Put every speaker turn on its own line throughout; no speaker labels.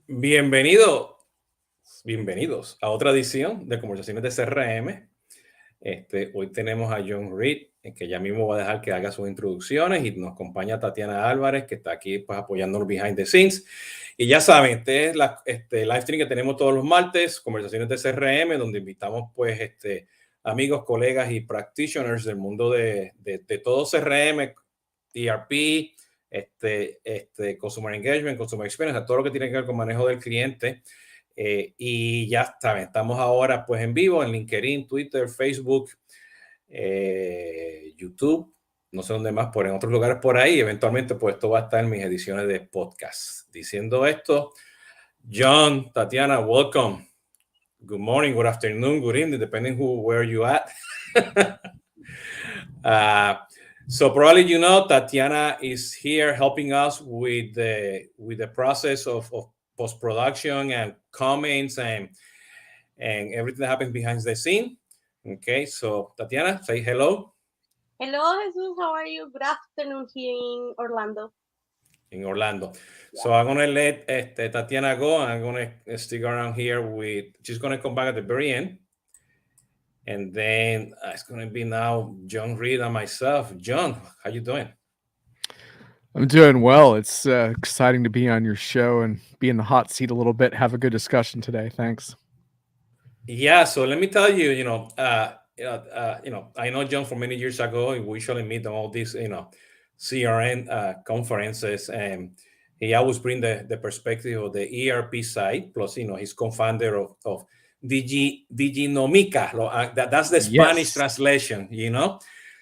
Bienvenidos a otra edición de Conversaciones de CRM. Hoy tenemos a John Reed, que ya mismo va a dejar que haga sus introducciones, y nos acompaña Tatiana Álvarez, que está aquí pues, apoyándonos behind the scenes. Y ya saben, este es live stream que tenemos todos los martes, Conversaciones de CRM, donde invitamos pues amigos, colegas y practitioners del mundo de todo CRM, ERP, Consumer Engagement, Consumer Experience, a todo lo que tiene que ver con manejo del cliente. Y ya saben, estamos ahora pues en vivo en LinkedIn, Twitter, Facebook, YouTube, no sé dónde más, por en otros lugares por ahí. Eventualmente pues esto va a estar en mis ediciones de podcast. Diciendo esto, John, Tatiana, welcome. Good morning, good afternoon, good evening, depending where you at. So probably you know Tatiana is here helping us with the process of post-production and comments and everything that happens behind the scene. Okay, so Tatiana, say hello.
Hello, Jesus. How are you? Good afternoon here in Orlando.
In Orlando. Yeah. So I'm going to let Tatiana go. I'm going to stick around here she's going to come back at the very end. And then it's going to be now John Reed and myself. John, how you doing?
I'm doing well. It's exciting to be on your show and be in the hot seat a little bit. Have a good discussion today. Thanks.
Yeah. So let me tell you, I know John from many years ago. We usually meet on all these, CRN conferences, and he always bring the perspective of the ERP side. Plus, he's co-founder of Diginomica. That's the Spanish translation.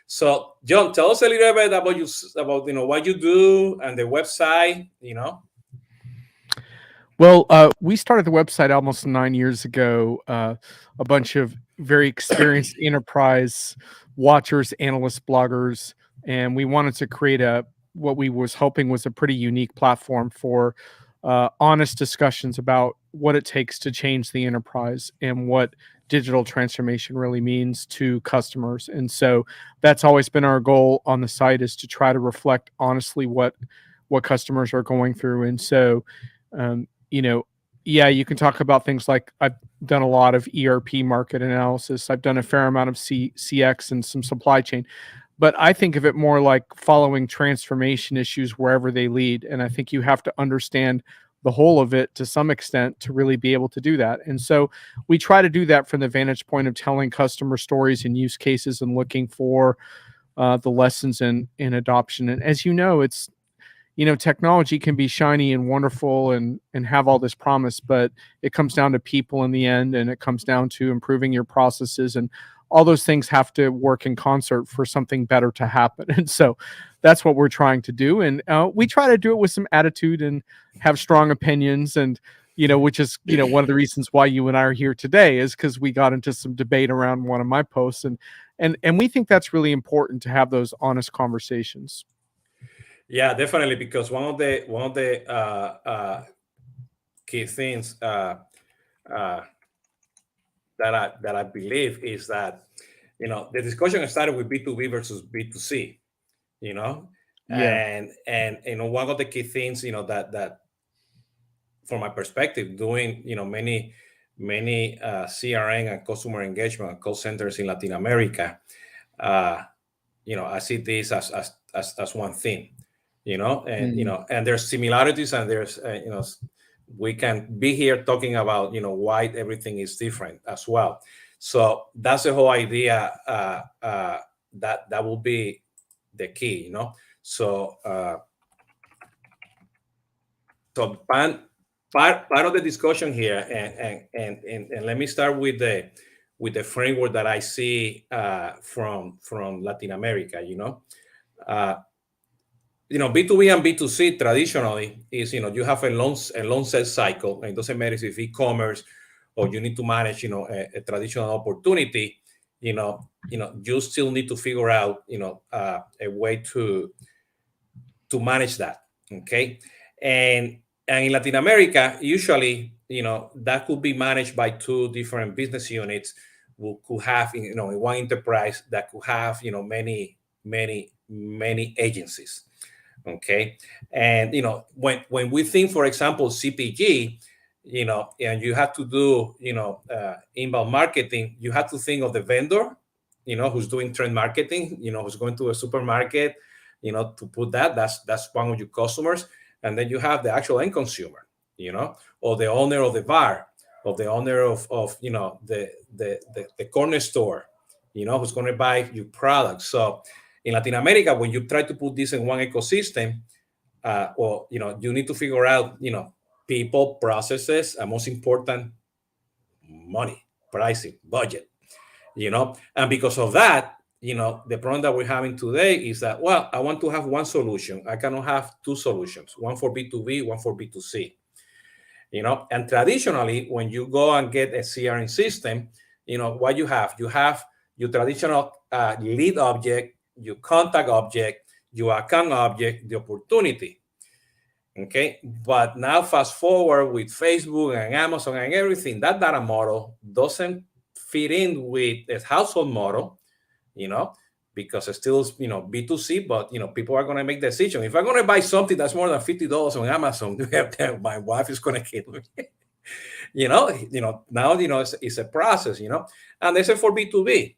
So, John, tell us a little bit about what you do and the website.
Well, we started the website almost 9 years ago. A bunch of very experienced enterprise watchers, analysts, bloggers, and we wanted to create what we was hoping was a pretty unique platform for honest discussions about what it takes to change the enterprise and what digital transformation really means to customers. And so that's always been our goal on the site, is to try to reflect honestly what customers are going through. And so, you can talk about things like I've done a lot of ERP market analysis. I've done a fair amount of CX and some supply chain. But I think of it more like following transformation issues wherever they lead. And I think you have to understand the whole of it to some extent to really be able to do that. And so we try to do that from the vantage point of telling customer stories and use cases and looking for the lessons in adoption. And as you know, it's, technology can be shiny and wonderful and have all this promise, but it comes down to people in the end, and it comes down to improving your processes, and all those things have to work in concert for something better to happen. And so that's what we're trying to do. And we try to do it with some attitude and have strong opinions. And, which is, one of the reasons why you and I are here today, is because we got into some debate around one of my posts. And we think that's really important to have those honest conversations.
Yeah, definitely. Because one of the key things that I believe is that the discussion started with B2B versus B2C,
Yeah.
and one of the key things that from my perspective, doing many CRM and customer engagement and call centers in Latin America, I see this as one thing, and there's similarities, and there's we can be here talking about why everything is different as well. So that's the whole idea. That will be the key, So part of the discussion here, and let me start with the framework that I see from Latin America. B2B and B2C traditionally is, you have a long sales cycle. It doesn't matter if it's e-commerce or you need to manage, a traditional opportunity, you still need to figure out, a way to manage that. Okay. And in Latin America, usually, that could be managed by two different business units who could have, in one enterprise that could have, many agencies. Okay. And, when we think, for example, CPG, and you have to do, inbound marketing, you have to think of the vendor, who's doing trend marketing, who's going to a supermarket, to put that's one of your customers. And then you have the actual end consumer, or the owner of the bar, or the owner of the corner store, who's going to buy your product. So in Latin America, when you try to put this in one ecosystem, you need to figure out, people, processes, and most important, money, pricing, budget, and because of that, the problem that we're having today is that, well, I want to have one solution. I cannot have two solutions, one for B2B, one for B2C, and traditionally, when you go and get a CRM system, what you have your traditional lead object, your contact object, your account object, the opportunity. Okay, but now fast forward with Facebook and Amazon and everything, that data model doesn't fit in with a household model, because it's still, B2C, but, people are going to make decisions. If I'm going to buy something that's more than $50 on Amazon, my wife is going to kill me. Now, it's a process, and this is for B2B,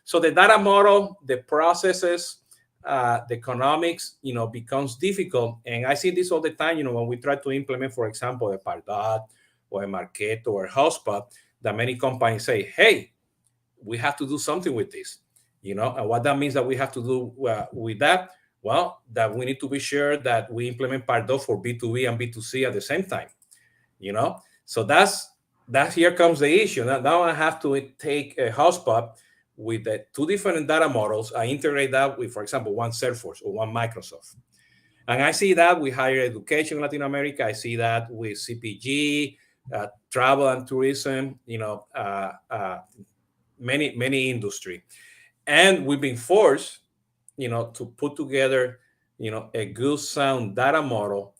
so the data model, the processes, the economics, becomes difficult. And I see this all the time, when we try to implement, for example, a Pardot or a Marketo or a Hotspot, that many companies say, hey, we have to do something with this, and what that means that we have to do with that, well, that we need to be sure that we implement Pardot for B2B and B2C at the same time, so that's here comes the issue. Now I have to take a Hotspot with the two different data models. I integrate that with, for example, one Salesforce or one Microsoft. And I see that with higher education in Latin America. I see that with CPG, travel and tourism, many industry. And we've been forced, to put together, a good sound data model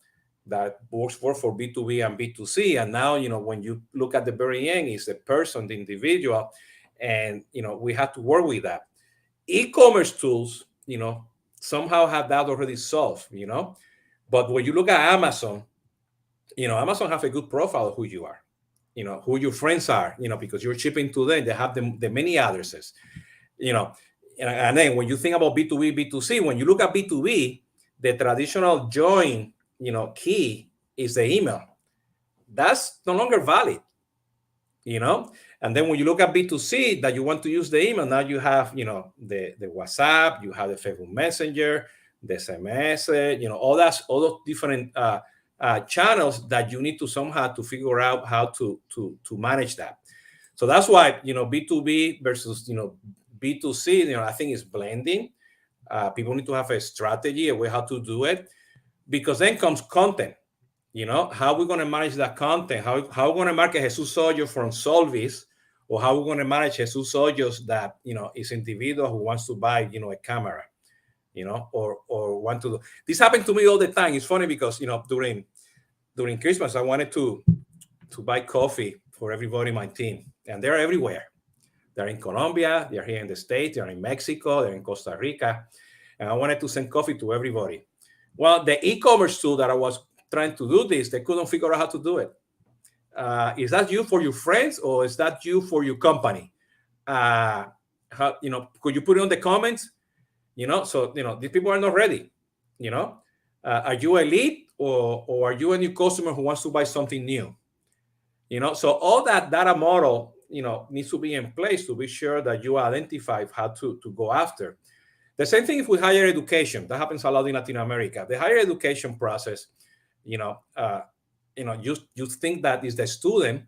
that works for B2B and B2C. And now, when you look at the very end, it's the person, the individual. And, we have to work with that. E-commerce tools, somehow have that already solved, But when you look at Amazon, Amazon have a good profile of who you are, who your friends are, because you're shipping to them. They have the many addresses, and then when you think about B2B, B2C, when you look at B2B, the traditional join, key is the email. That's no longer valid, And then when you look at B2C, that you want to use the email, now you have, the WhatsApp, you have the Facebook Messenger, the SMS, all those different channels that you need to somehow to figure out how to manage that. So that's why, B2B versus, B2C, I think is blending. People need to have a strategy, a way how to do it, because then comes content. How we're going to manage that content, how we're going to market Jesus Hoyos from Solvis, or how we're going to manage Jesus Hoyos that, is individual who wants to buy, a camera, or want to do. This happened to me all the time. It's funny because, during Christmas, I wanted to buy coffee for everybody in my team, and they're everywhere. They're in Colombia, they're here in the States, they're in Mexico, they're in Costa Rica, and I wanted to send coffee to everybody. Well, the e-commerce tool that I was trying to do this, they couldn't figure out how to do it. Is that you for your friends, or is that you for your company? Could you put it on the comments? So these people are not ready. Are you a lead, or are you a new customer who wants to buy something new? So all that data model, needs to be in place to be sure that you identify how to go after. The same thing with higher education. That happens a lot in Latin America. The higher education process, you think that is the student,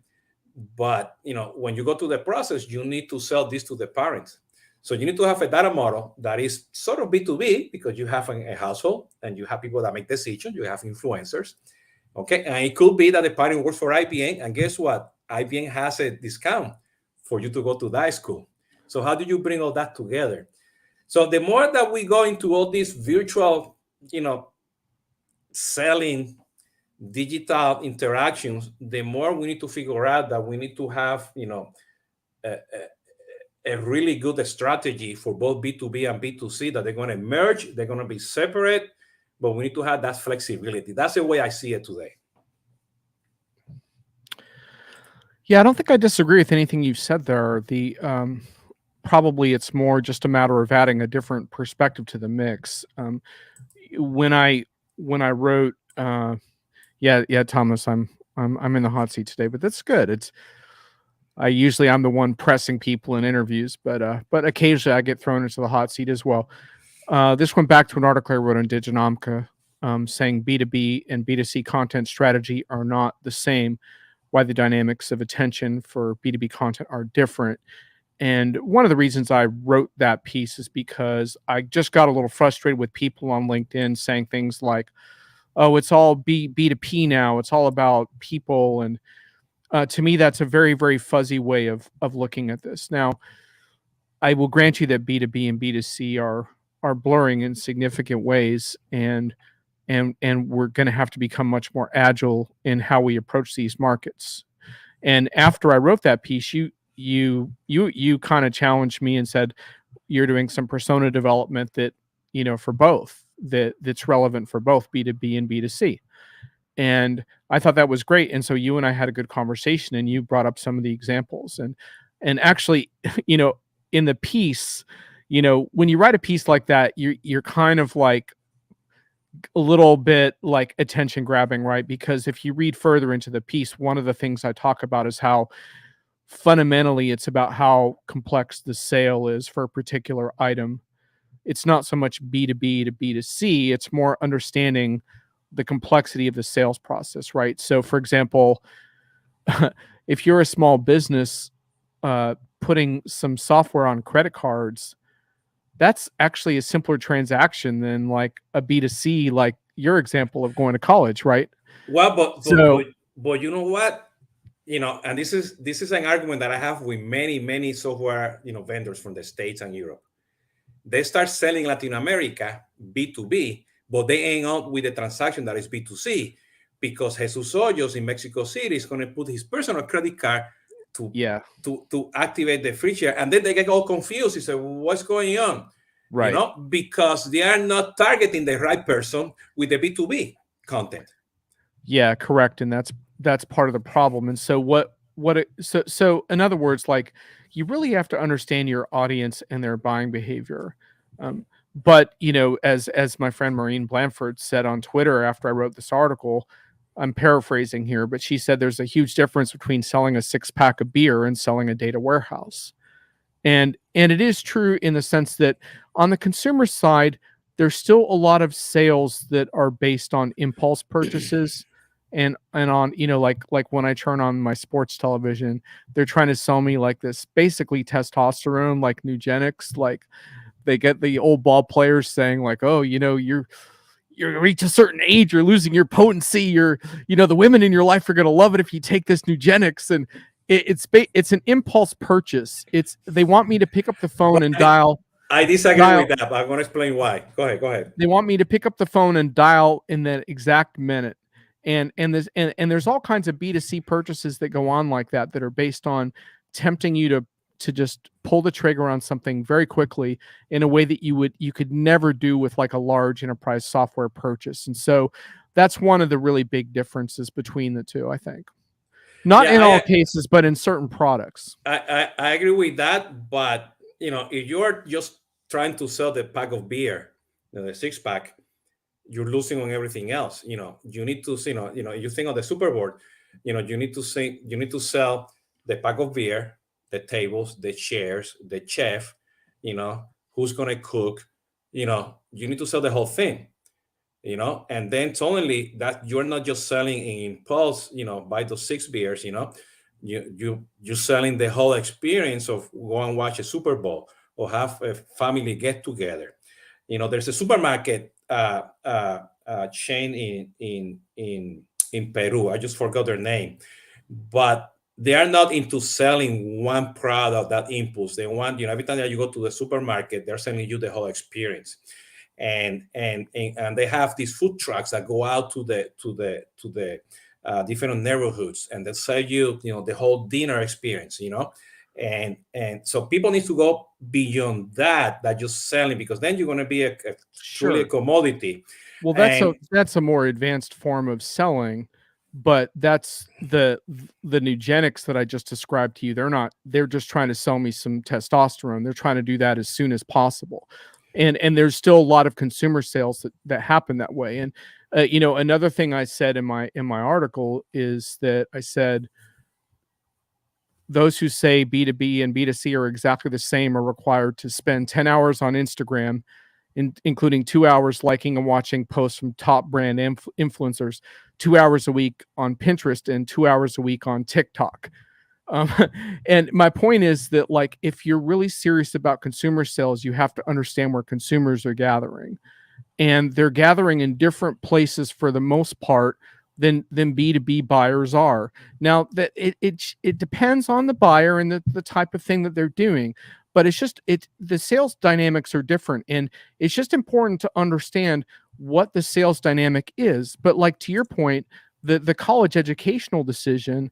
but when you go to the process, you need to sell this to the parents. So you need to have a data model that is sort of B2B, because you have a household and you have people that make decisions. You have influencers, okay? And it could be that the parent works for IBM, and guess what? IBM has a discount for you to go to that school. So how do you bring all that together? So the more that we go into all these virtual, selling, digital interactions, the more we need to figure out that we need to have, a really good strategy for both B2B and B2C, that they're going to merge, they're going to be separate, but we need to have that flexibility. That's the way I see it today.
Yeah, I don't think I disagree with anything you've said there. The probably it's more just a matter of adding a different perspective to the mix. When I wrote, yeah, Thomas, I'm in the hot seat today, but that's good. I'm the one pressing people in interviews, but occasionally I get thrown into the hot seat as well. This went back to an article I wrote on Diginomica, saying B2B and B2C content strategy are not the same, why the dynamics of attention for B2B content are different. And one of the reasons I wrote that piece is because I just got a little frustrated with people on LinkedIn saying things like, oh, it's all B2P now. It's all about people. And to me, that's a very, very fuzzy way of looking at this. Now, I will grant you that B2B and B2C are blurring in significant ways, and we're going to have to become much more agile in how we approach these markets. And after I wrote that piece, you kind of challenged me and said you're doing some persona development that, for both, that's relevant for both B2B and B2C. And I thought that was great. And so you and I had a good conversation, and you brought up some of the examples. And actually, in the piece, when you write a piece like that, you're kind of like a little bit like attention grabbing, right? Because if you read further into the piece, one of the things I talk about is how fundamentally it's about how complex the sale is for a particular item. It's not so much B2B to B2C, it's more understanding the complexity of the sales process, right? So for example, if you're a small business putting some software on credit cards, that's actually a simpler transaction than like a B2C, like your example of going to college, right?
Well,
So
but you know what? And this is an argument that I have with many software vendors from the States and Europe. They start selling Latin America B2B, but they end up with a transaction that is B2C, because Jesus Hoyos in Mexico City is going to put his personal credit card to activate the free share, and then they get all confused. He said, what's going on?
Right.
Because they are not targeting the right person with the B2B content.
Yeah, correct. And that's part of the problem. And so so in other words, like, you really have to understand your audience and their buying behavior. But as my friend Maureen Blanford said on Twitter after I wrote this article, I'm paraphrasing here, but she said there's a huge difference between selling a 6-pack of beer and selling a data warehouse. And it is true in the sense that on the consumer side, there's still a lot of sales that are based on impulse purchases. And on, like when I turn on my sports television, they're trying to sell me like this basically testosterone, like Nugenics. Like they get the old ball players saying like, oh, you reach a certain age, you're losing your potency. The women in your life are going to love it if you take this Nugenics. And it's an impulse purchase. They want me to pick up the phone and dial.
I disagree with that, but I'm going to explain why. Go ahead.
They want me to pick up the phone and dial in that exact minute. And there's all kinds of B2C purchases that go on like that are based on tempting you to just pull the trigger on something very quickly in a way that you could never do with like a large enterprise software purchase. And so that's one of the really big differences between the two, I think. Not in all cases, but in certain products.
I agree with that, but if you're just trying to sell the pack of beer, the 6-pack, you're losing on everything else. You need to, you think of the Super Bowl, you need to sell the pack of beer, the tables, the chairs, the chef, who's going to cook, you need to sell the whole thing, and then suddenly that you're not just selling in impulse, buy those 6 beers, you're selling the whole experience of go and watch a Super Bowl or have a family get together. There's a supermarket chain in Peru. I just forgot their name, but they are not into selling one product, that impulse. They want, every time that you go to the supermarket, they're selling you the whole experience. And they have these food trucks that go out to the different neighborhoods, and they sell you, the whole dinner experience, and so people need to go beyond that just selling, because then you're going to be truly a commodity.
Well, that's a more advanced form of selling, but that's the Nugenics that I just described to you. They're just trying to sell me some testosterone. They're trying to do that as soon as possible. And there's still a lot of consumer sales that happen that way. And another thing I said in my article is that I said those who say B2B and B2C are exactly the same are required to spend 10 hours on Instagram, including 2 hours liking and watching posts from top brand influencers, 2 hours a week on Pinterest, and 2 hours a week on TikTok. Um, and my point is that, like, if you're really serious about consumer sales, you have to understand where consumers are gathering, and they're gathering in different places for the most part than B2B buyers are. Now that it depends on the buyer and the type of thing that they're doing, but the sales dynamics are different, and it's just important to understand what the sales dynamic is. But like, to your point, the college educational decision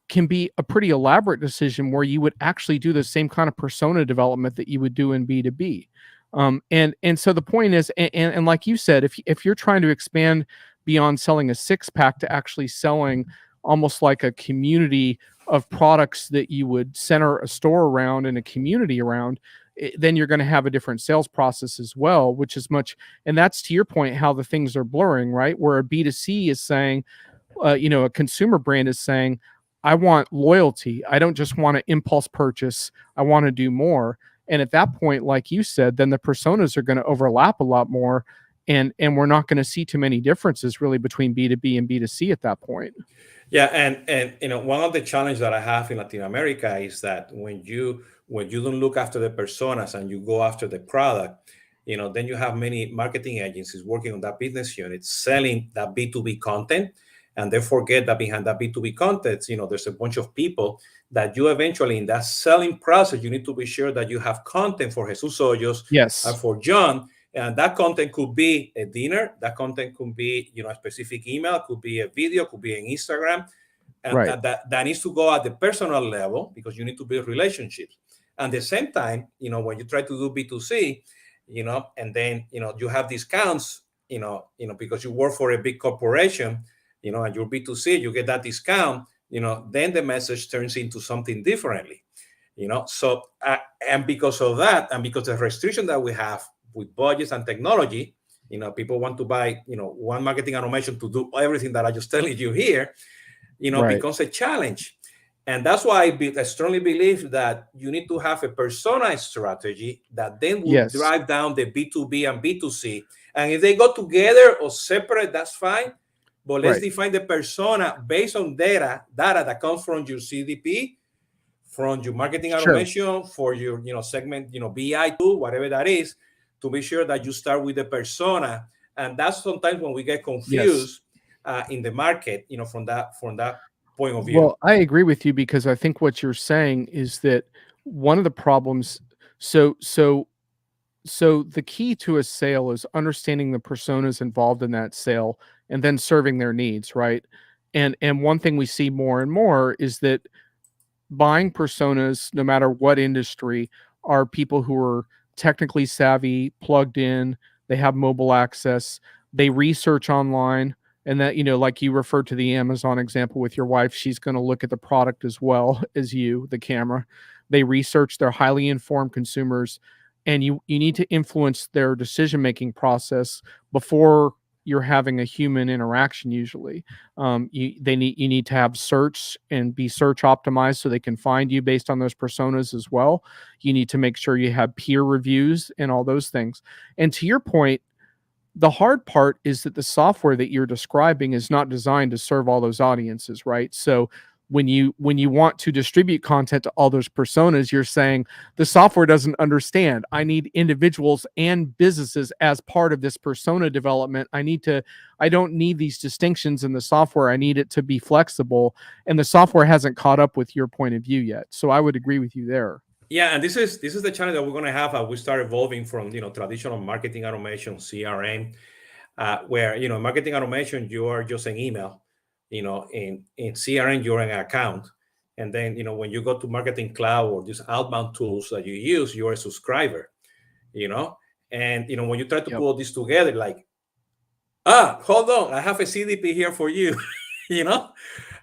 can be a pretty elaborate decision where you would actually do the same kind of persona development that you would do in B2B. And so the point is, and like you said, if you're trying to expand beyond selling a six pack to actually selling almost like a community of products that you would center a store around and a community around, then you're going to have a different sales process as well, which is much, and that's, to your point, how the things are blurring, right? Where a B2C is saying, a consumer brand is saying, I want loyalty. I don't just want to impulse purchase. I want to do more. And at that point, like you said, then the personas are going to overlap a lot more, and we're not going to see too many differences really between B2B and B2C at that point.
Yeah, and one of the challenges that I have in Latin America is that when you don't look after the personas and you go after the product, then you have many marketing agencies working on that business unit selling that B2B content, and they forget that behind that B2B content, there's a bunch of people that you eventually, in that selling process, you need to be sure that you have content for Jesus Hoyos,
Yes.
for John. And that content could be a dinner. That content could be, a specific email, could be a video, could be an Instagram. And
Right.
that needs to go at the personal level because you need to build relationships. And at the same time, when you try to do B2C, and then, you have discounts, because you work for a big corporation, and you're B2C, you get that discount, then the message turns into something differently, So, and because of that, and because of the restriction that we have with budgets and technology, people want to buy, one marketing automation to do everything that I just telling you here,
Right.
becomes a challenge. And that's why I strongly believe that you need to have a persona strategy that then will
Yes.
drive down the B2B and B2C. And if they go together or separate, that's fine. But let's
Right.
define the persona based on data that comes from your CDP, from your marketing
Sure.
automation, for your segment, BI tool, whatever that is, to be sure that you start with the persona. And that's sometimes when we get confused in the market, from that point of view.
Well, I agree with you, because I think what you're saying is that one of the problems, so the key to a sale is understanding the personas involved in that sale and then serving their needs, right? And one thing we see more and more is that buying personas, no matter what industry, are people who are technically savvy, plugged in, they have mobile access, they research online, and that, like you referred to the Amazon example with your wife, she's going to look at the product as well as you, the camera. They research, they're highly informed consumers, and you need to influence their decision-making process before you're having a human interaction. Usually, you need to have search and be search optimized so they can find you based on those personas as well. You need to make sure you have peer reviews and all those things. And to your point, the hard part is that the software that you're describing is not designed to serve all those audiences, right? So when you want to distribute content to all those personas, you're saying the software doesn't understand. I need individuals and businesses as part of this persona development. I don't need these distinctions in the software. I need it to be flexible, and the software hasn't caught up with your point of view yet. So I would agree with you there.
Yeah, and this is the challenge that we're going to have as we start evolving from traditional marketing automation, CRM, where marketing automation, you are just an email, in CRM you're an account, and then when you go to marketing cloud or these outbound tools that you use, you're a subscriber, and when you try to
Yep.
put all this together, like, hold on, I have a CDP here for you. you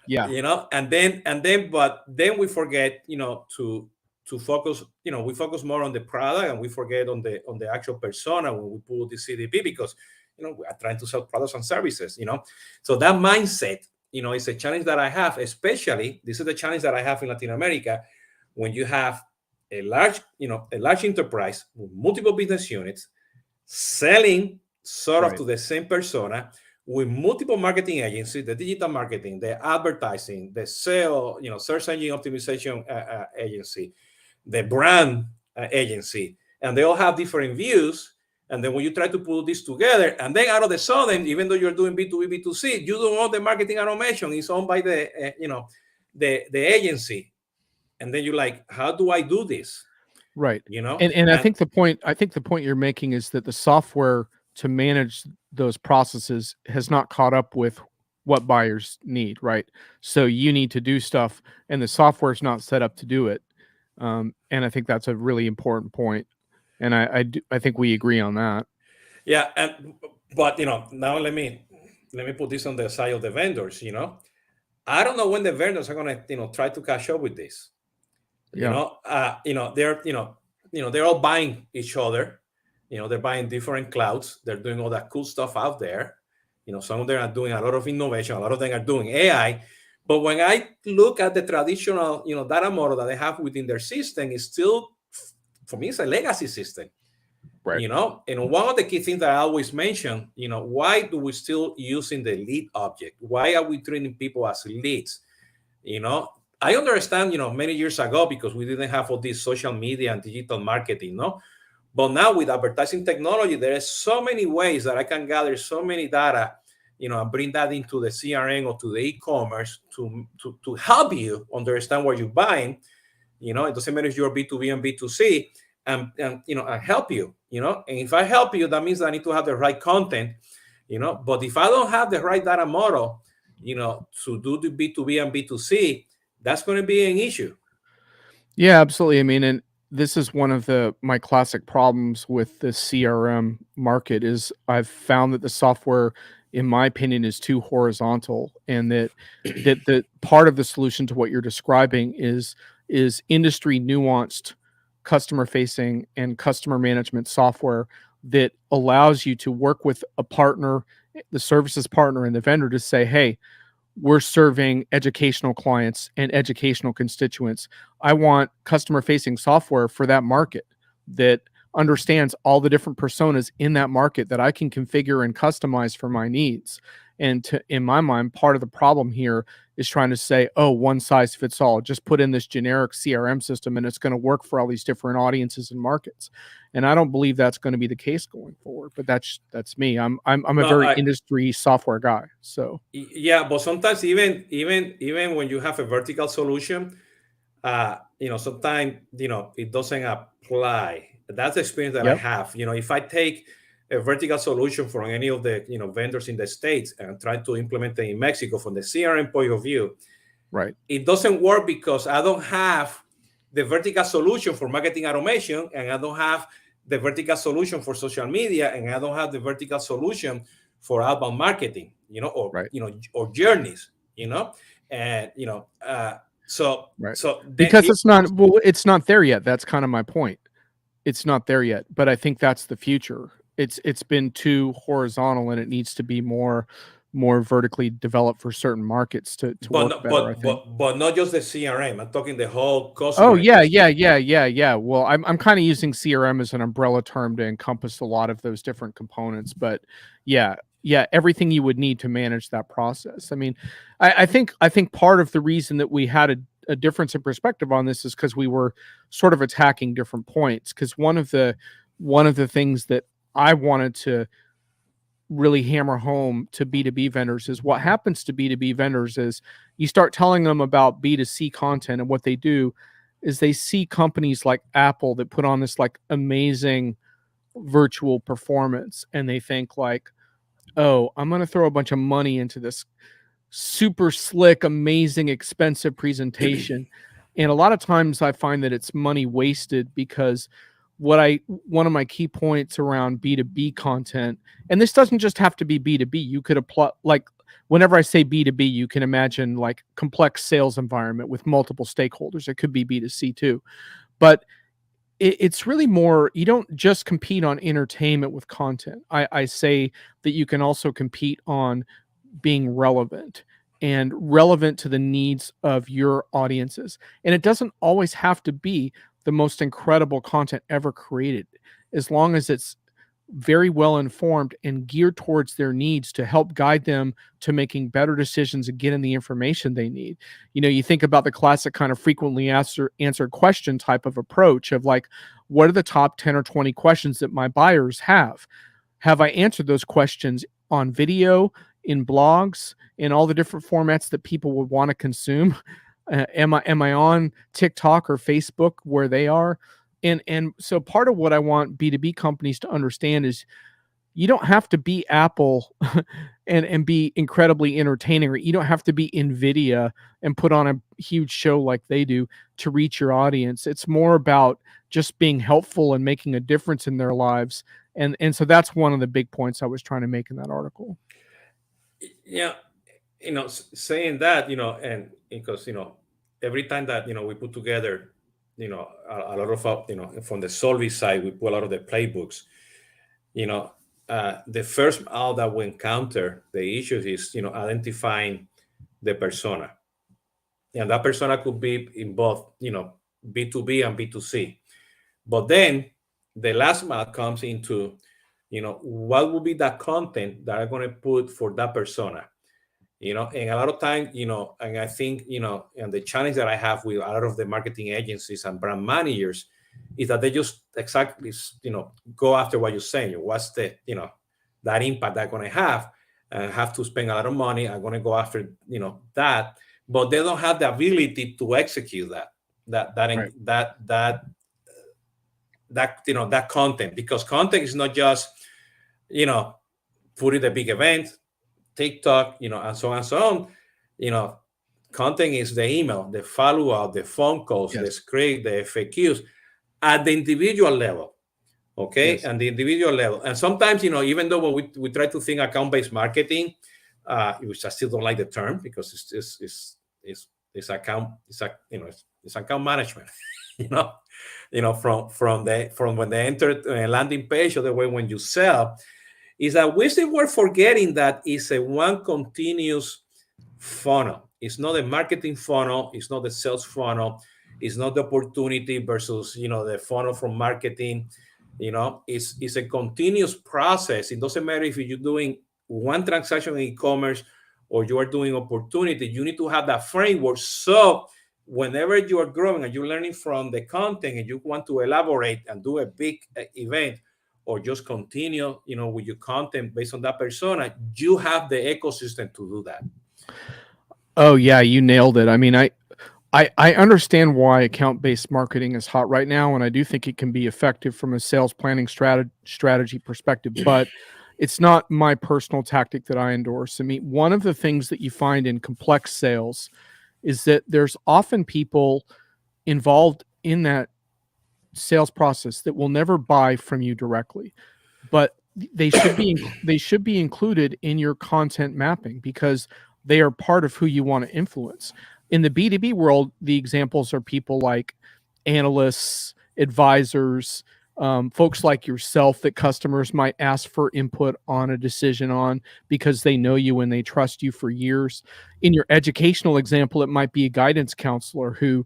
Yeah.
and then we forget, to focus, we focus more on the product, and we forget on the actual persona when we pull the CDP, because, we are trying to sell products and services. So that mindset, is a challenge that I have, especially this is the challenge that I have in Latin America, when you have a large enterprise with multiple business units selling sort of
Right.
to the same persona, with multiple marketing agencies, the digital marketing, the advertising, the sale, search engine optimization agency, the brand agency, and they all have different views. And then when you try to put this together, and then out of the sudden, even though you're doing B2B, B2C, you do all the marketing automation is owned by the agency. And then you're like, how do I do this?
Right.
You know,
And I
and
think the point you're making is that the software to manage those processes has not caught up with what buyers need, right? So you need to do stuff, and the software is not set up to do it. And I think that's a really important point. And I think we agree on that.
yeah, but now let me put this on the side of the vendors. I don't know when the vendors are gonna try to catch up with this.
Yeah.
They're all buying each other. They're buying different clouds. They're doing all that cool stuff out there. Some of them are doing a lot of innovation. A lot of them are doing AI. But when I look at the traditional, data model that they have within their system, it's still, for me, it's a legacy system.
Right.
And one of the key things that I always mention, why do we still using the lead object? Why are we treating people as leads? I understand, many years ago, because we didn't have all this social media and digital marketing, no? But now with advertising technology, there are so many ways that I can gather so many data, and bring that into the CRM or to the e-commerce to help you understand what you're buying. It doesn't matter if you're B2B and B2C, and help you, and if I help you, that means that I need to have the right content, but if I don't have the right data model, to do the B2B and B2C, that's going to be an issue.
Yeah, absolutely. I mean, and this is one of my classic problems with the CRM market is I've found that the software, in my opinion, is too horizontal, and that the part of the solution to what you're describing is industry nuanced customer facing and customer management software that allows you to work with a partner, the services partner and the vendor, to say, hey, we're serving educational clients and educational constituents. I want customer facing software for that market that understands all the different personas in that market that I can configure and customize for my needs. And in my mind, part of the problem here is trying to say, oh, one size fits all. Just put in this generic CRM system and it's going to work for all these different audiences and markets. And I don't believe that's going to be the case going forward. But that's me. I'm a very industry software guy. So
yeah, but sometimes even when you have a vertical solution, sometimes it doesn't apply. That's the experience that I have. If I take a vertical solution from any of the vendors in the States and try to implement it in Mexico from the CRM point of view,
right,
it doesn't work because I don't have the vertical solution for marketing automation, and I don't have the vertical solution for social media, and I don't have the vertical solution for outbound marketing, or
right,
or journeys, and so
right.
so
because it's not there yet. That's kind of my point. It's not there yet, but I think that's the future. It's been too horizontal, and it needs to be more vertically developed for certain markets to work better. I think.
But not just the CRM. I'm talking the whole customer.
Oh yeah. Well, I'm kind of using CRM as an umbrella term to encompass a lot of those different components, but yeah, everything you would need to manage that process. I mean, I think part of the reason that we had a difference in perspective on this is because we were sort of attacking different points. Because one of the things that I wanted to really hammer home to B2B vendors is what happens to B2B vendors is you start telling them about B2C content, and what they do is they see companies like Apple that put on this like amazing virtual performance, and they think like, oh, I'm going to throw a bunch of money into this super slick, amazing, expensive presentation. And a lot of times I find that it's money wasted, because one of my key points around B2B content, and this doesn't just have to be B2B, you could apply, like whenever I say B2B, you can imagine like complex sales environment with multiple stakeholders. It could be B2C too, but it's really more, you don't just compete on entertainment with content. I say that you can also compete on being relevant and relevant to the needs of your audiences. And it doesn't always have to be the most incredible content ever created, as long as it's very well informed and geared towards their needs to help guide them to making better decisions and getting the information they need. You know, you think about the classic kind of frequently answered question type of approach of like, what are the top 10 or 20 questions that my buyers have? Have I answered those questions on video, in blogs, in all the different formats that people would want to consume? Am I on TikTok or Facebook where they are? And so part of what I want B2B companies to understand is you don't have to be Apple and be incredibly entertaining, or you don't have to be NVIDIA and put on a huge show like they do to reach your audience. It's more about just being helpful and making a difference in their lives. And so that's one of the big points I was trying to make in that article.
Yeah, saying that, and because, every time that, we put together, a lot of, from the Solvi side, we put a lot of the playbooks, the first out that we encounter the issues is, identifying the persona. And that persona could be in both, B2B and B2C. But then the last mile comes into, what will be that content that I'm going to put for that persona? And a lot of time, and I think, and the challenge that I have with a lot of the marketing agencies and brand managers is that they just exactly, go after what you're saying. What's the, that impact they're going to have, and have to spend a lot of money. I'm going to go after, that, but they don't have the ability to execute that content, because content is not just, putting the big event, TikTok, and so on and so on. Content is the email, the follow-up, the phone calls, yes, the script, the FAQs at the individual level. Okay. Yes. And the individual level. And sometimes, even though when we try to think account-based marketing, which I still don't like the term, because it's account management, from when they enter a landing page, or the way when you sell, is that we're forgetting that it's a one continuous funnel. It's not a marketing funnel. It's not the sales funnel. It's not the opportunity versus, the funnel from marketing. It's a continuous process. It doesn't matter if you're doing one transaction in e-commerce or you are doing opportunity. You need to have that framework. So whenever you are growing and you're learning from the content and you want to elaborate and do a big event, or just continue, with your content based on that persona, you have the ecosystem to do that.
Oh yeah, you nailed it. I mean, I understand why account-based marketing is hot right now, and I do think it can be effective from a sales planning strategy perspective, but it's not my personal tactic that I endorse. I mean, one of the things that you find in complex sales is that there's often people involved in that sales process that will never buy from you directly, but they should be included in your content mapping, because they are part of who you want to influence. In the B2B world, the examples are people like analysts, advisors, folks like yourself that customers might ask for input on a decision on, because they know you and they trust you for years. In your educational example, it might be a guidance counselor who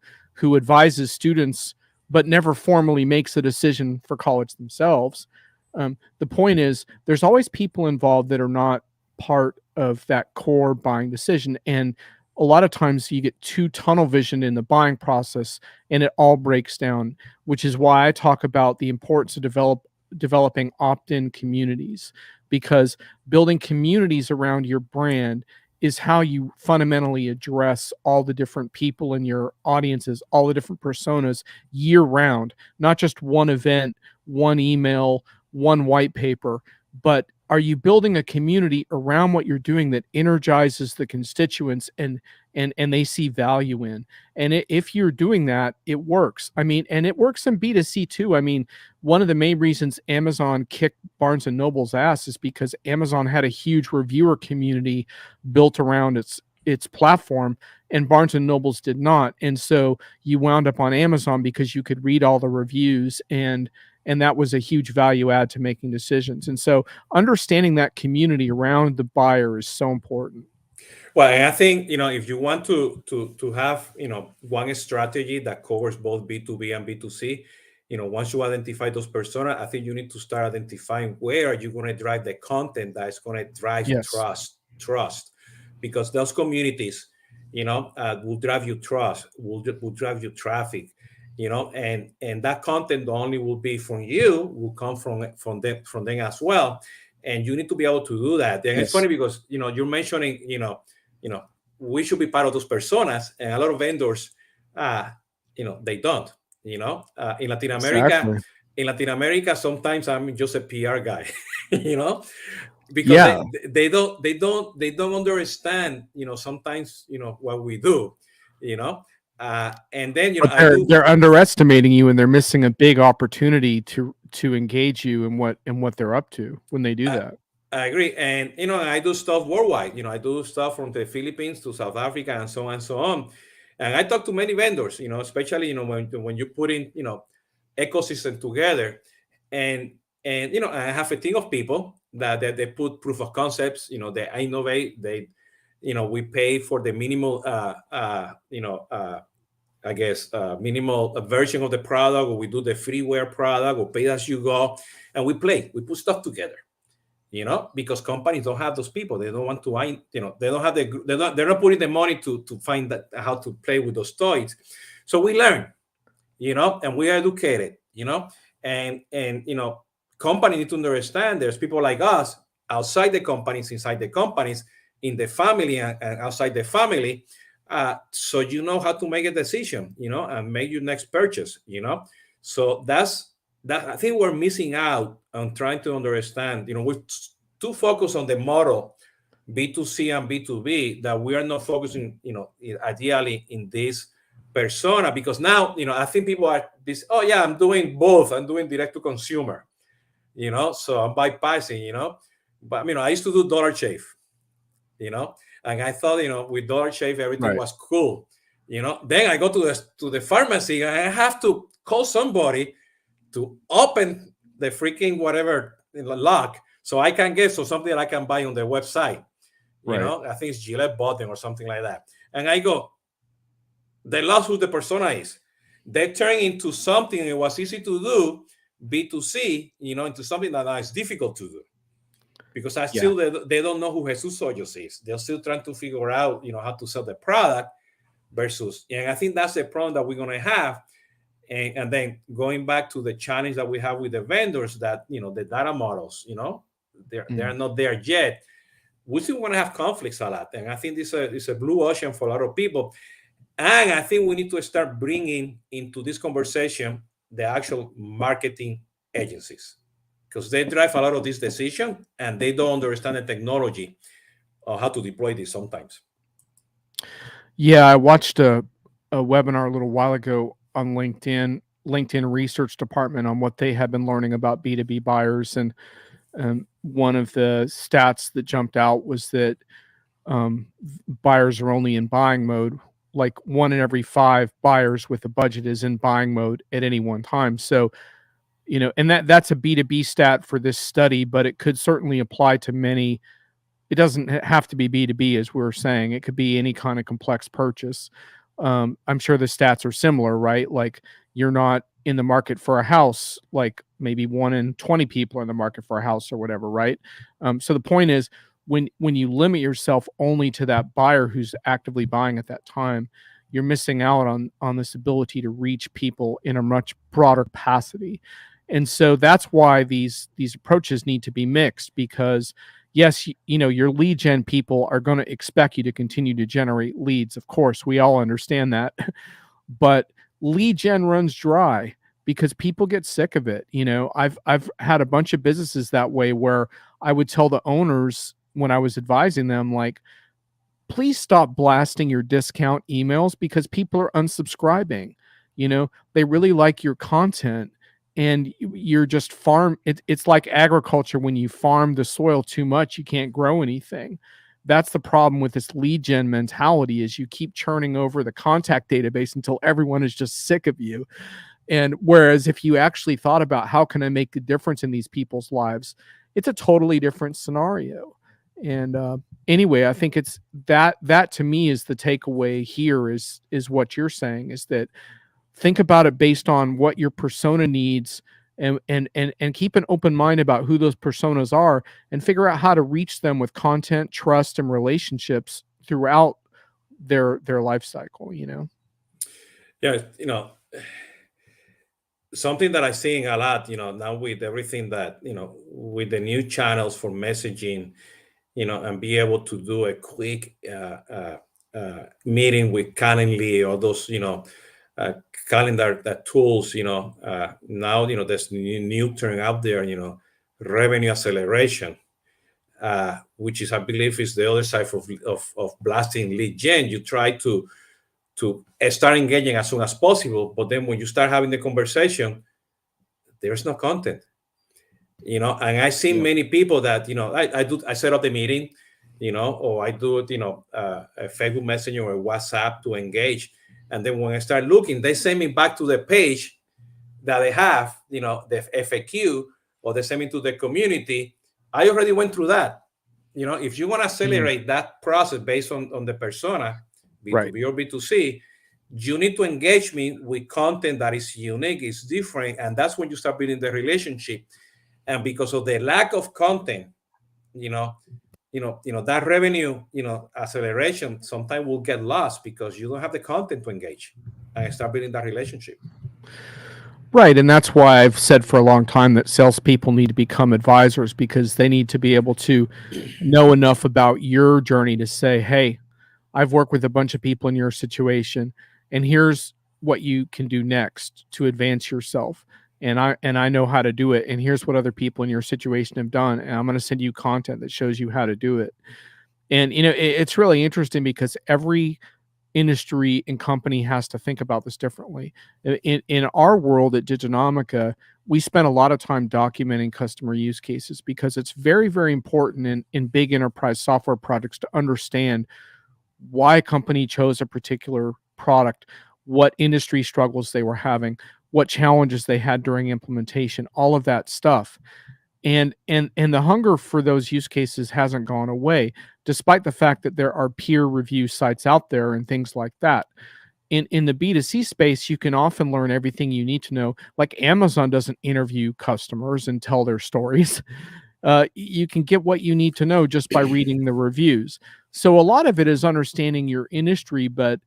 advises students but never formally makes a decision for college themselves. The point is, there's always people involved that are not part of that core buying decision. And a lot of times you get too tunnel visioned in the buying process and it all breaks down, which is why I talk about the importance of developing opt-in communities, because building communities around your brand is how you fundamentally address all the different people in your audiences, all the different personas year round, not just one event, one email, one white paper, but are you building a community around what you're doing that energizes the constituents and they see value in? And if you're doing that, it works. I mean, and it works in B2C too. I mean, one of the main reasons Amazon kicked Barnes and Noble's ass is because Amazon had a huge reviewer community built around its platform, and Barnes and Noble's did not. And so you wound up on Amazon because you could read all the reviews, and that was a huge value add to making decisions. And so understanding that community around the buyer is so important.
Well, and I think, if you want to have, one strategy that covers both B2B and B2C, once you identify those personas, I think you need to start identifying where are you going to drive the content that is going to drive
Yes.
trust, because those communities, will drive you trust, will drive you traffic, and that content only will be from you, will come from them as well. And you need to be able to do that. And it's
Yes.
funny because, you're mentioning, we should be part of those personas, and a lot of vendors, they don't, in Latin America.
Exactly.
In Latin America, sometimes I'm just a PR guy, because
Yeah.
they don't understand, sometimes, what we do, and then,
But they're underestimating you, and they're missing a big opportunity to engage you in what they're up to when they do that.
I agree. And, I do stuff worldwide. I do stuff from the Philippines to South Africa and so on and so on. And I talk to many vendors, especially, when you put in, ecosystem together, and, I have a team of people that they put proof of concepts, they innovate, we pay for the minimal, minimal version of the product, or we do the freeware product, or pay as you go, and we put stuff together. Because companies don't have those people. They don't want to, they don't have they're not putting the money to find how to play with those toys. So we learn, and we are educated, and companies need to understand there's people like us outside the companies, inside the companies, in the family and outside the family. So you know how to make a decision, and make your next purchase, So that's that. I think we're missing out on trying to understand, we're too focused on the model B2C and B2B, that we are not focusing, ideally in this persona, because now, I think people are this, oh yeah, I'm doing both. I'm doing direct to consumer, so I'm bypassing, but, I used to do Dollar Shave, and I thought, with Dollar Shave, everything
Right.
was cool, then I go to the pharmacy, and I have to call somebody to open the freaking whatever lock so I can get something that I can buy on their website.
Right.
I think it's Gillette button or something like that. And I go, they lost who the persona is. They turn into something that was easy to do, B2C, into something that is difficult to do. Because they don't know who Jesus Hoyos is. They're still trying to figure out, how to sell the product versus, and I think that's the problem that we're going to have. And then going back to the challenge that we have with the vendors, that, the data models, they're not there yet. We still want to have conflicts a lot. And I think this is a blue ocean for a lot of people. And I think we need to start bringing into this conversation the actual marketing agencies, because they drive a lot of this decision, and they don't understand the technology or how to deploy this sometimes.
Yeah, I watched a webinar a little while ago on LinkedIn research department on what they have been learning about B2B buyers. And one of the stats that jumped out was that buyers are only in buying mode. Like 1 in every 5 buyers with a budget is in buying mode at any one time. So, and that's a B2B stat for this study, but it could certainly apply to many. It doesn't have to be B2B, as we were saying. It could be any kind of complex purchase. I'm sure the stats are similar, right? Like, you're not in the market for a house, like maybe 1 in 20 people are in the market for a house or whatever, right? So the point is, when you limit yourself only to that buyer who's actively buying at that time, you're missing out on this ability to reach people in a much broader capacity. And so that's why these approaches need to be mixed, because yes, your lead gen people are going to expect you to continue to generate leads. Of course, we all understand that. But lead gen runs dry because people get sick of it. You know, I've had a bunch of businesses that way where I would tell the owners when I was advising them, like, please stop blasting your discount emails because people are unsubscribing. You know, they really like your content, and you're just it's like agriculture. When you farm the soil too much, you can't grow anything. That's the problem with this lead gen mentality, is you keep churning over the contact database until everyone is just sick of you. And whereas if you actually thought about how can I make a difference in these people's lives, it's a totally different scenario. And anyway, I think it's that to me is the takeaway here, is what you're saying, is that think about it based on what your persona needs, and keep an open mind about who those personas are, and figure out how to reach them with content, trust, and relationships throughout their life cycle, you know.
Yeah, something that I'm seeing a lot, now with everything that, with the new channels for messaging, and be able to do a quick meeting with Calendly, or those, uh, calendar tools, now, there's new term out there, revenue acceleration, which is, I believe, is the other side of blasting lead gen. You try to start engaging as soon as possible, but then when you start having the conversation, there's no content. And I see many people that, I set up the meeting, or I do it, a Facebook Messenger or WhatsApp to engage. And then when I start looking, they send me back to the page that they have, the FAQ, or they send me to the community. I already went through that. If you want to accelerate that process based on the persona, B2B or B2C, you need to engage me with content that is unique, is different. And that's when you start building the relationship. And because of the lack of content, that revenue, acceleration sometimes will get lost because you don't have the content to engage and start building that relationship.
Right. And that's why I've said for a long time that salespeople need to become advisors, because they need to be able to know enough about your journey to say, hey, I've worked with a bunch of people in your situation, and here's what you can do next to advance yourself. And I know how to do it. And here's what other people in your situation have done. And I'm going to send you content that shows you how to do it. And, it's really interesting because every industry and company has to think about this differently. In our world at Diginomica, we spend a lot of time documenting customer use cases, because it's very, very important in big enterprise software projects to understand why a company chose a particular product, what industry struggles they were having, what challenges they had during implementation, all of that stuff. And the hunger for those use cases hasn't gone away, despite the fact that there are peer review sites out there and things like that. In the B2C space, you can often learn everything you need to know. Like, Amazon doesn't interview customers and tell their stories. You can get what you need to know just by reading the reviews. So a lot of it is understanding your industry, but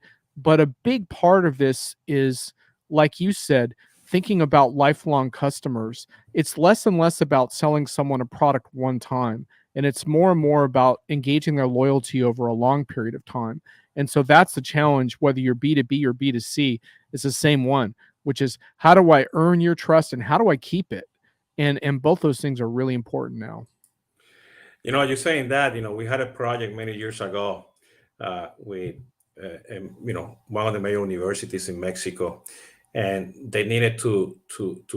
a big part of this is, like you said, thinking about lifelong customers. It's less and less about selling someone a product one time, and it's more and more about engaging their loyalty over a long period of time. And so that's the challenge, whether you're B2B or B2C, is the same one, which is, how do I earn your trust and how do I keep it? And both those things are really important now.
You're saying that, we had a project many years ago with, one of the major universities in Mexico, and they needed to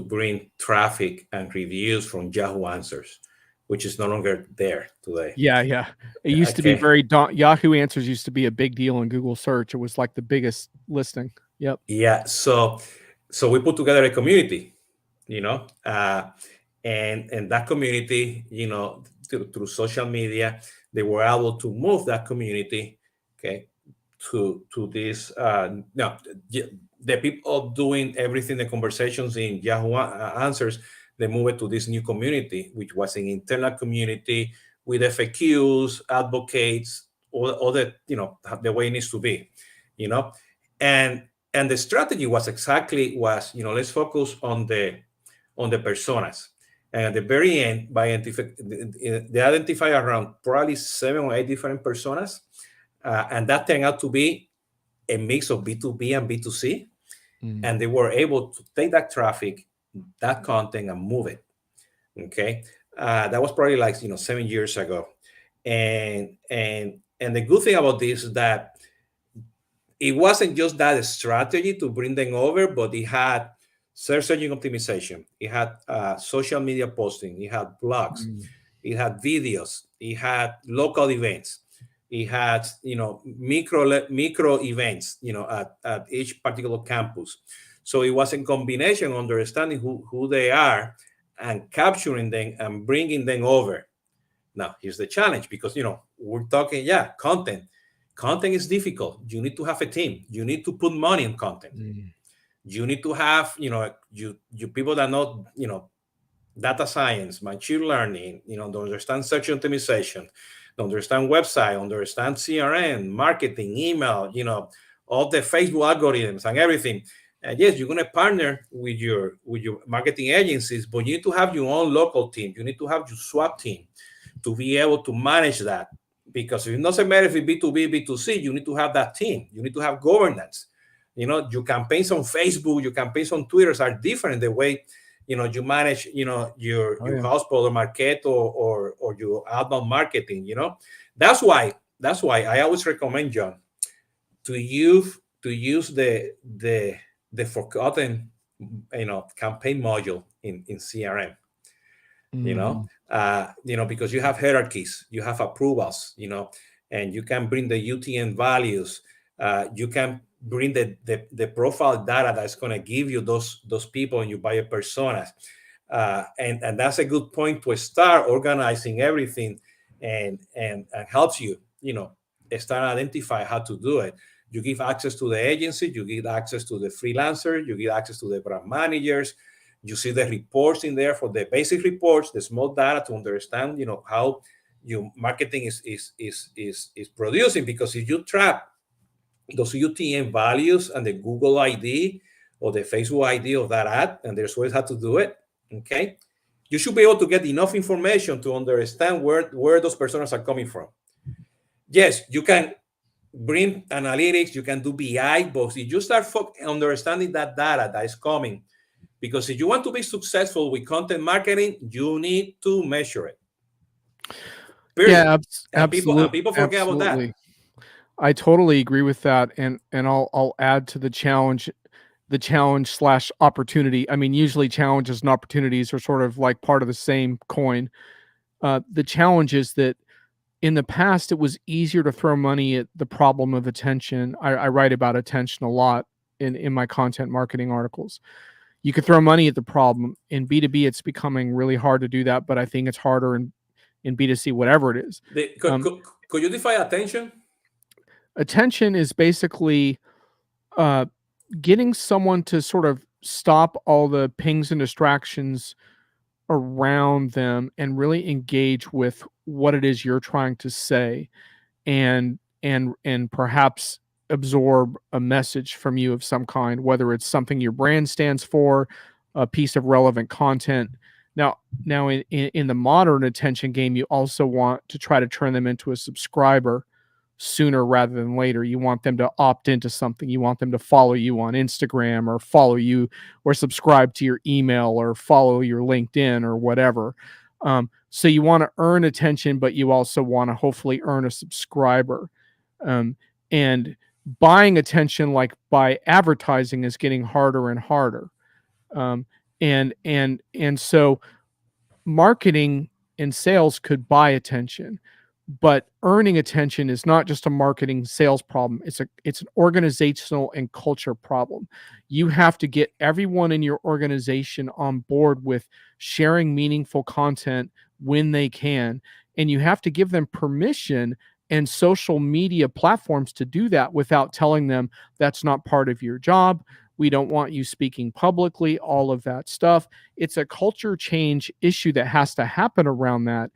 bring traffic and reviews from Yahoo Answers, which is no longer there today.
Yeah. It used to be Yahoo Answers used to be a big deal in Google search. It was like the biggest listing. Yep.
Yeah. So we put together a community, and that community, through social media, they were able to move that community, okay, to this. Now, the people doing everything, the conversations in Yahoo Answers, they moved to this new community, which was an internal community with FAQs, advocates, all the, the way it needs to be, and the strategy was let's focus on the personas. And at the very end, they identify around probably 7 or 8 different personas, and that turned out to be a mix of B2B and B2C. and they were able to take that traffic, that content, and move it. Okay, that was probably like 7 years ago, and the good thing about this is that it wasn't just that strategy to bring them over, but it had search engine optimization, it had social media posting, it had blogs, it had videos, it had local events, it had micro events at each particular campus. So it was a combination, understanding who they are and capturing them and bringing them over. Now here's the challenge, because we're talking content. Content is difficult. You need to have a team. You need to put money in content. You need to have you people that know data science, machine learning, to understand search optimization, to understand website, understand CRM, marketing, email, all the Facebook algorithms and everything. And yes, you're going to partner with your marketing agencies, but you need to have your own local team. You need to have your SWAT team to be able to manage that. Because it doesn't matter if it's B2B, B2C, you need to have that team. You need to have governance. Your campaigns on Facebook, your campaigns on Twitter are different. The way you manage your household or market or your outbound marketing. That's why I always recommend, John, to use the forgotten campaign module in CRM. Because you have hierarchies, you have approvals, and you can bring the UTM values. You can bring the profile data that's going to give you those people and your buyer personas. And that's a good point to start organizing everything and helps you, start identify how to do it. You give access to the agency, you give access to the freelancer, you give access to the brand managers. You see the reports in there for the basic reports, the small data to understand, how your marketing is producing. Because if you trap those UTM values and the Google ID or the Facebook ID of that ad, and there's ways how to do it, okay, you should be able to get enough information to understand where those personas are coming from. Yes, you can bring analytics, you can do BI, but if you start understanding that data that is coming, because if you want to be successful with content marketing, you need to measure it.
Period. Yeah, absolutely.
People forget about that.
I totally agree with that, and I'll add to the challenge / opportunity. I mean, usually challenges and opportunities are sort of like part of the same coin. The challenge is that in the past, it was easier to throw money at the problem of attention. I write about attention a lot in my content marketing articles. You could throw money at the problem. In B2B, it's becoming really hard to do that, but I think it's harder in B2C, whatever it is.
Could you define attention?
Attention is basically getting someone to sort of stop all the pings and distractions around them and really engage with what it is you're trying to say, and perhaps absorb a message from you of some kind, whether it's something your brand stands for, a piece of relevant content. Now in the modern attention game, you also want to try to turn them into a subscriber sooner rather than later. You want them to opt into something. You want them to follow you on Instagram, or follow you or subscribe to your email, or follow your LinkedIn or whatever. So you want to earn attention, but you also want to hopefully earn a subscriber. And buying attention, like by advertising, is getting harder and harder. And so marketing and sales could buy attention, but earning attention is not just a marketing sales problem. It's an organizational and culture problem. You have to get everyone in your organization on board with sharing meaningful content when they can, and you have to give them permission and social media platforms to do that without telling them that's not part of your job. We don't want you speaking publicly, all of that stuff. It's a culture change issue that has to happen around that.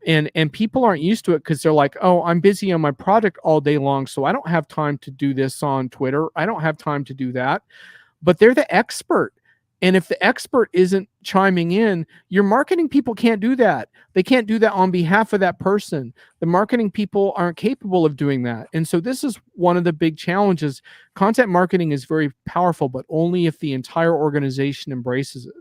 And people aren't used to it because they're like, oh, I'm busy on my project all day long, so I don't have time to do this on Twitter. I don't have time to do that. But they're the expert. And if the expert isn't chiming in, your marketing people can't do that. They can't do that on behalf of that person. The marketing people aren't capable of doing that. And so this is one of the big challenges. Content marketing is very powerful, but only if the entire organization embraces it.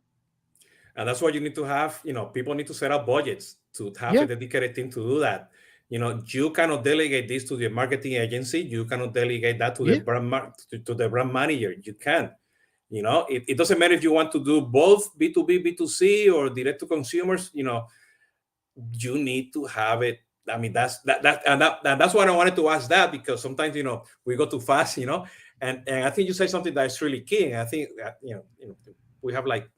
And that's why you need to have, people need to set up budgets to have
Yeah.
a dedicated team to do that. You cannot delegate this to the marketing agency. You cannot delegate that to
Yeah.
the to the brand manager. You can't. It doesn't matter if you want to do both B2B, B2C, or direct to consumers. You need to have it. I mean, that's why I wanted to ask that, because sometimes we go too fast. And I think you say something that's really key. And I think we have like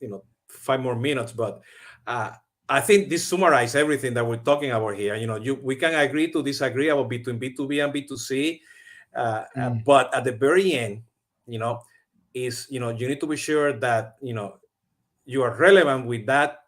5 more minutes, but I think this summarizes everything that we're talking about here. We can agree to disagree about between B2B and B2C, but at the very end, is you need to be sure that you are relevant with that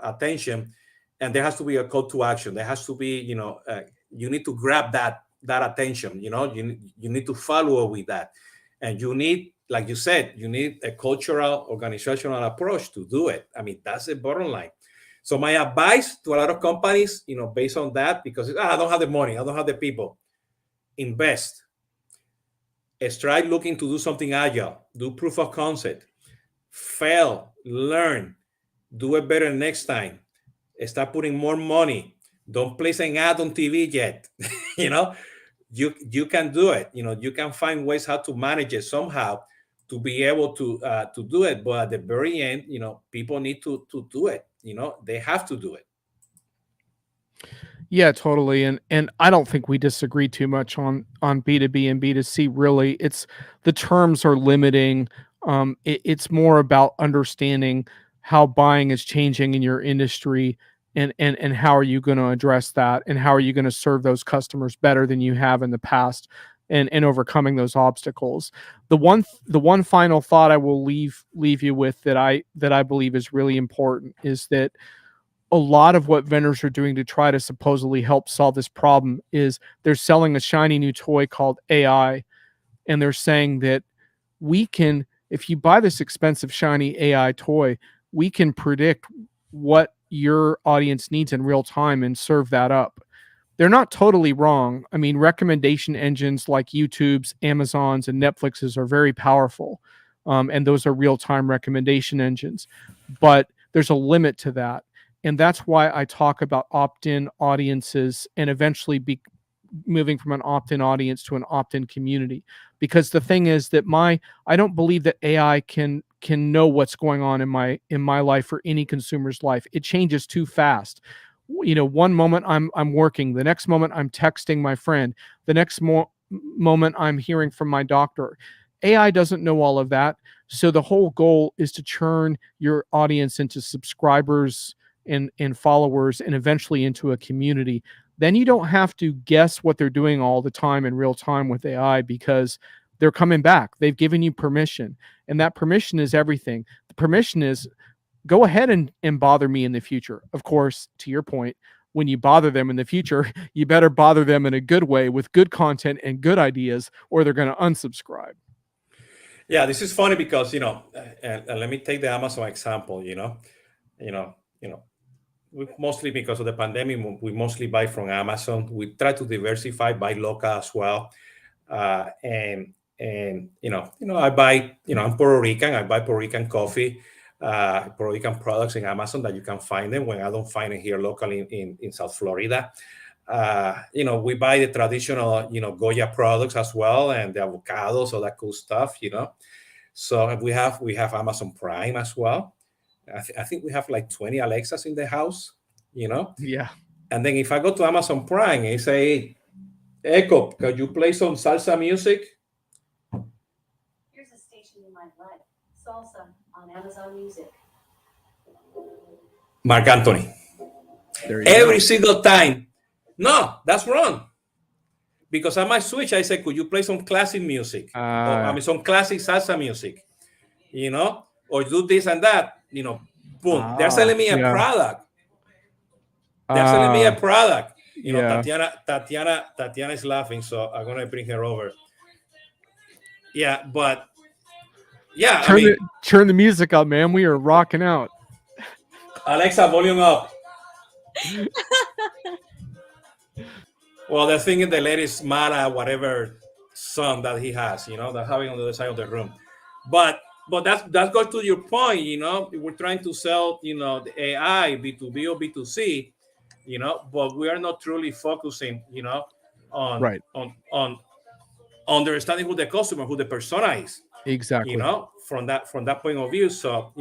attention, and there has to be a call to action. There has to be you need to grab that attention. You need to follow up with that, and you need, like you said, you need a cultural organizational approach to do it. I mean, that's the bottom line. So my advice to a lot of companies, based on that, because I don't have the money, I don't have the people, invest. Try looking to do something agile, do proof of concept, fail, learn, do it better next time, start putting more money. Don't place an ad on TV yet. You can do it. You can find ways how to manage it somehow to be able to do it. But at the very end, people need to do it. They have to do it.
Yeah, totally. And I don't think we disagree too much on B2B and B2C. Really, it's the terms are limiting. It's more about understanding how buying is changing in your industry, and how are you going to address that, and how are you going to serve those customers better than you have in the past, and overcoming those obstacles. The one final thought I will leave you with that I believe is really important is that a lot of what vendors are doing to try to supposedly help solve this problem is they're selling a shiny new toy called AI. And they're saying that if you buy this expensive shiny AI toy, we can predict what your audience needs in real time and serve that up. They're not totally wrong. I mean, recommendation engines like YouTube's, Amazon's, and Netflix's are very powerful. And those are real-time recommendation engines. But there's a limit to that. And that's why I talk about opt-in audiences and eventually moving from an opt-in audience to an opt-in community. Because the thing is that I don't believe that AI can know what's going on in my life or any consumer's life. It changes too fast. One moment I'm working, the next moment I'm texting my friend, the next moment I'm hearing from my doctor. AI doesn't know all of that. So the whole goal is to churn your audience into subscribers and followers, and eventually into a community. Then you don't have to guess what they're doing all the time in real time with AI, because they're coming back. They've given you permission, and that permission is everything. The permission is, go ahead and bother me in the future. Of course, to your point, when you bother them in the future, you better bother them in a good way with good content and good ideas, or they're going to unsubscribe.
Yeah, this is funny because and let me take the Amazon example. We mostly, because of the pandemic, we mostly buy from Amazon. We try to diversify, buy local as well. And I buy, I'm Puerto Rican. I buy Puerto Rican coffee, Puerto Rican products in Amazon that you can find them when I don't find it here locally in South Florida. We buy the traditional, Goya products as well, and the avocados, all that cool stuff, So we have Amazon Prime as well. I think we have like 20 Alexas in the house,
Yeah.
And then if I go to Amazon Prime and say, Echo, can you play some salsa music?
Here's a station you might like. Salsa on Amazon Music.
Mark Anthony. Every single time. No, that's wrong. Because I might switch. I say, could you play some classic music? Or some classic salsa music, or do this and that, boom. They're selling me a product. They're selling me a product. Tatiana is laughing, so I'm going to bring her over. Yeah, but Yeah,
turn the music up, man. We are rocking out.
Alexa, volume up. Well, the thing is, the lady's mad at whatever son that he has, that's having on the other side of the room. But that goes to your point, we're trying to sell, the AI, B2B or B2C, but we are not truly focusing, on
Right.
on understanding who the customer, who the persona is.
Exactly.
From that point of view. So,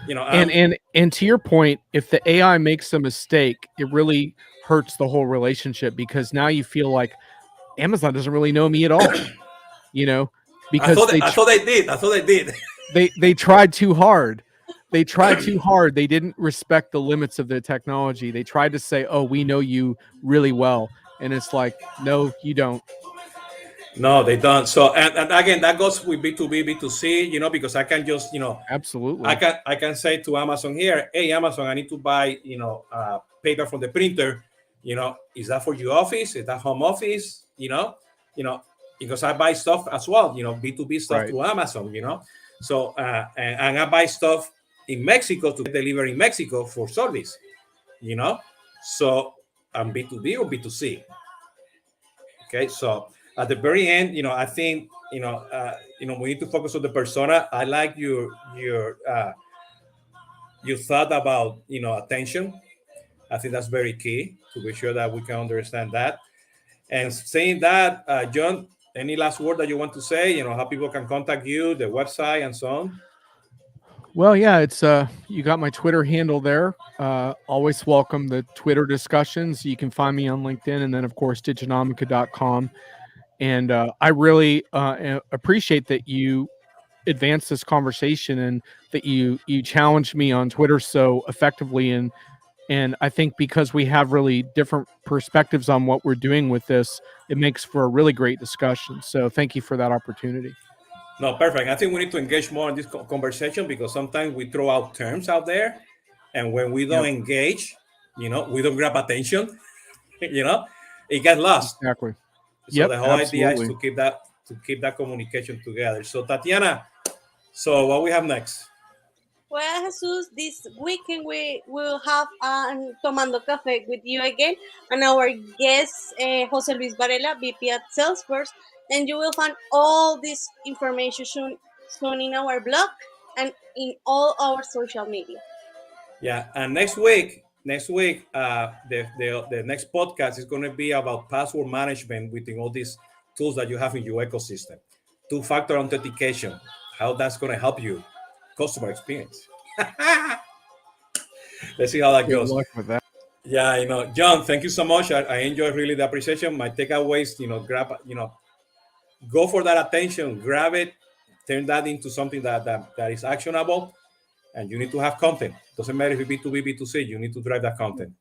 and to your point, if the AI makes a mistake, it really hurts the whole relationship, because now you feel like Amazon doesn't really know me at all, because
I thought they did.
They tried too hard. They didn't respect the limits of their technology. They tried to say, "Oh, we know you really well," and it's like, no, you don't.
No, they don't. So, and again, that goes with B2B, B2C, because I can just,
Absolutely.
I can say to Amazon here, hey, Amazon, I need to buy, paper from the printer. Is that for your office? Is that home office? Because I buy stuff as well, B2B stuff
Right.
to Amazon, So, and I buy stuff in Mexico to deliver in Mexico for service, So I'm B2B or B2C. Okay, so at the very end, I think, we need to focus on the persona. I like your thought about, attention. I think that's very key to be sure that we can understand that. And saying that, John, any last word that you want to say, how people can contact you, the website and so on?
Well, yeah, it's you got my Twitter handle there. Always welcome the Twitter discussions. You can find me on LinkedIn, and then of course diginomica.com. And I really appreciate that you advanced this conversation, and that you challenged me on Twitter so effectively. And I think because we have really different perspectives on what we're doing with this, it makes for a really great discussion. So thank you for that opportunity.
No, perfect. I think we need to engage more in this conversation, because sometimes we throw out terms out there, and when we don't engage, we don't grab attention, it gets lost.
Exactly.
So the whole idea is to keep that communication together. So Tatiana, so what we have next?
Well, Jesus, this weekend we will have Tomando Café with you again, and our guest, Jose Luis Varela, VP at Salesforce. And you will find all this information soon in our blog and in all our social media.
Yeah, and next week, the next podcast is going to be about password management within all these tools that you have in your ecosystem. Two-factor authentication, how that's going to help you customer experience. Let's see how that goes.
Good luck with that.
Yeah, John, thank you so much. I enjoy really the appreciation. My takeaways, grab, go for that attention, grab it, turn that into something that is actionable, and you need to have content. Doesn't matter if it's B2B, B2C, you need to drive that content.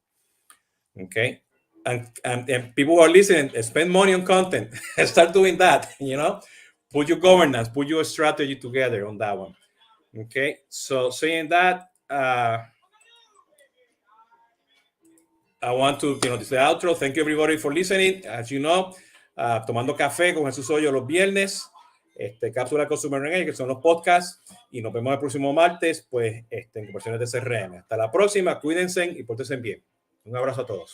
Okay. And people who are listening, spend money on content. Start doing that, put your governance, put your strategy together on that one. Okay. So saying that, I want to, this is the outro. Thank you everybody for listening. As you know, Tomando Café con Jesús Hoyo los viernes, Cápsula Consumer Engage, que son los podcasts, y nos vemos el próximo martes, pues, en conversaciones de CRM. Hasta la próxima, cuídense y pórtense bien. Un abrazo a todos.